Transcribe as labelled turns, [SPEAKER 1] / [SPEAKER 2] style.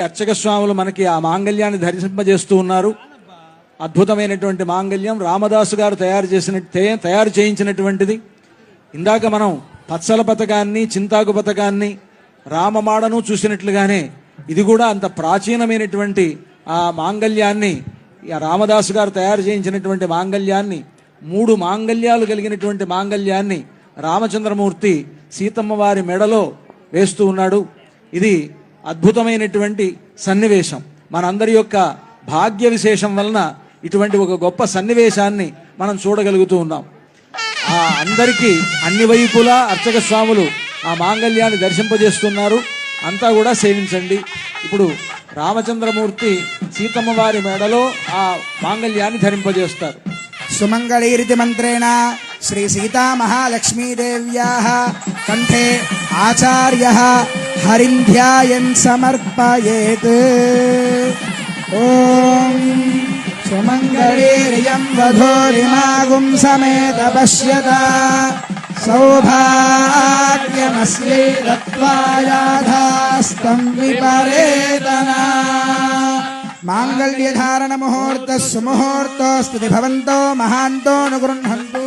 [SPEAKER 1] అర్చక స్వాములు మనకి ఆ మాంగళ్యాన్ని ధరింపజేస్తూ ఉన్నారు. అద్భుతమైనటువంటి మాంగళ్యం రామదాసు గారు తయారు చేయించినటువంటిది. ఇందాక మనం పచ్చల పథకాన్ని, చింతాకు పథకాన్ని, రామమాడను చూసినట్లుగానే ఇది కూడా అంత ప్రాచీనమైనటువంటి ఆ మాంగళ్యాన్ని, రామదాసు గారు తయారు చేయించినటువంటి మాంగళ్యాన్ని, 3 మాంగళ్యాలు కలిగినటువంటి మాంగళ్యాన్ని రామచంద్రమూర్తి సీతమ్మ వారి మెడలో వేస్తూ ఉన్నాడు. ఇది అద్భుతమైనటువంటి సన్నివేశం. మనందరి యొక్క భాగ్య విశేషం వలన ఇటువంటి ఒక గొప్ప సన్నివేశాన్ని మనం చూడగలుగుతూ ఉన్నాం. అందరికీ అన్ని వైపులా అర్చక స్వాములు ఆ మాంగళ్యాన్ని దర్శింపజేస్తున్నారు. అంతా కూడా సేవించండి. ఇప్పుడు రామచంద్రమూర్తి సీతమ్మ వారి మెడలో ఆ మాంగళ్యాన్ని ధరింపజేస్తారు.
[SPEAKER 2] సుమంగళీరితి మంత్రేణ శ్రీ సీతా మహాలక్ష్మీదేవ్యాః కంఠే ఆచార్యః హరింధ్యాయన్ సమర్పయేత్. ఓం సుమంగళీరియం వధూరిమాగుం సమేత పశ్యత సౌభాగ్యమస్యై దత్వాయాధాస్తం విపరేతనా. మాంగళ్యధారణ ముహూర్త సుముహూర్తోస్తు భవంతో మహాంతో అనుగృహంతు.